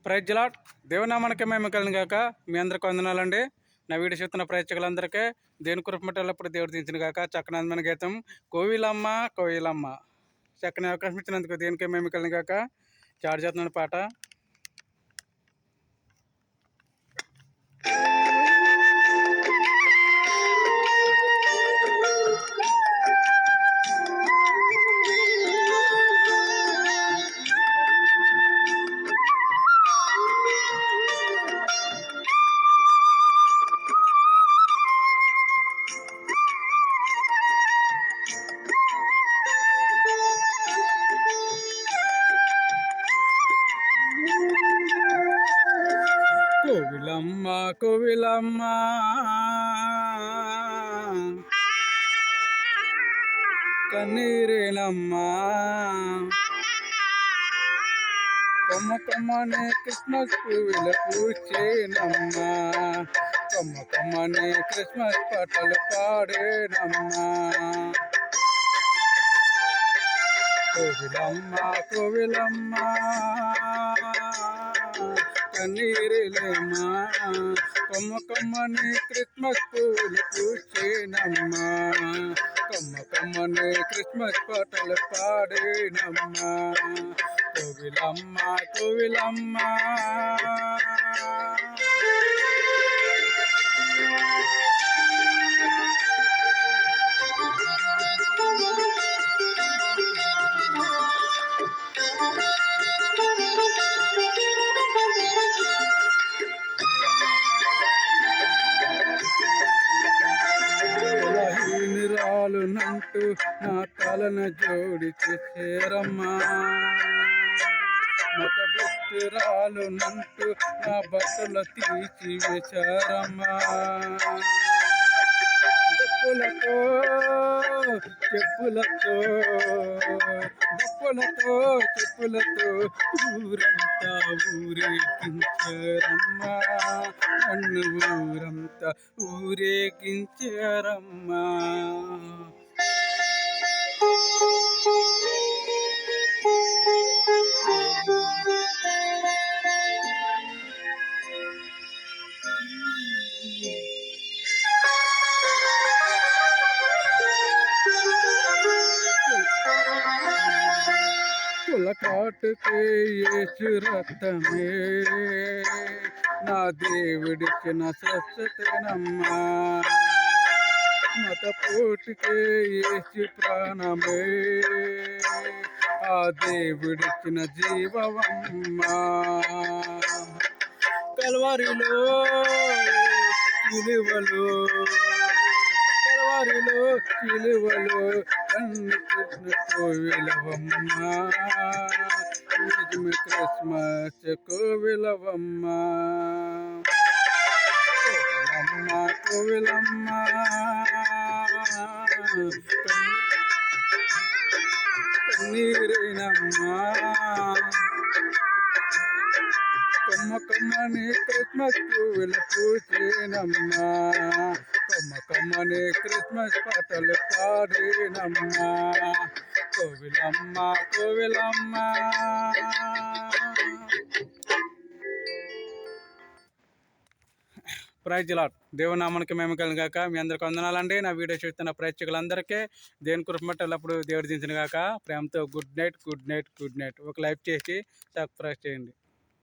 Praise lord దేవునామానికి మేము కలిగిన గాక. మీ అందరికీ వందనాలండి. నా వీడియో చూస్తున్న ప్రేక్షకులందరికీ దేని కృపమటప్పుడు దేవుడు దించిన గాక. చక్కని అందమైన గీతం కోవిలమ్మ కోవిలమ్మ. చక్కని అవకాశం ఇచ్చినందుకు దేనికి మేము కలిగిన గాక. చాటు చేస్తున్నాను పాట. కోవిలమ్మ కోవిలమ్మ కన్నీరేనమ్మా, కొమ్మ కొమ్మనే క్రిస్మస్ పువ్వుల పూచేనమ్మా, కొమ్మ కొమ్మనే క్రిస్మస్ పాటలు పాడేనమ్మా. కోవిలమ్మ కోవిలమ్మ కన్నీరులేమా, కొమ్మ కొమ్మని క్రిస్మస్ పూలు పూచేనమ్మా, కొమ్మ కొమ్మని క్రిస్మస్ పాటలు పాడేనమ్మా. కోవిలమ్మ కోవిలమ్మ నంటూ నా తలను జోడి చేరమ్మా, మత భక్తురాలు నంటూ నా బట్టలు తీసి వేశారమ్మా. చెప్పులతో చెప్పులతో బొప్పులతో చెప్పులతో ఊరంతా ఊరేగించారమ్మా, నన్ను ఊరంతా ఊరేగించారమ్మా. కాటుకే యేసు రక్తమే నా దేవుడిచ్చిన స్వచ్ఛతనమ్మా, మత పోటుకే యేసు ప్రాణమే ఆ దేవుడిచ్చిన జీవమమ్మా. కల్వరిలో సిలువలో కల్వరిలో సిలువలో కన్ను కోవిలవమ్మా, నిజమే క్రిస్మస్ కోవిలవమ్మ. కోవిలమ్మ కన్నీరేనమ్మా, కొమ్మ కొమ్మని క్రిస్మస్ పువ్వులు పూచేనమ్మా, కొమ్మ కొమ్మని క్రిస్మస్ పాటలు పాడేనమ్మా. కోవిలమ్మ కోవిలమ్మ. ప్రైజ్ లార్డ్ దేవునామానికి మేము కలిగిన గాక. మీ అందరికి వందనాలండి. నా వీడియో చూస్తున్న ప్రేక్షకులందరికీ దేని కృపమట్టప్పుడు దేవుడు దించిన గాక. ప్రేమతో good night good night good night. ఒక లైక్ చేసి సబ్స్క్రైబ్ చేయండి.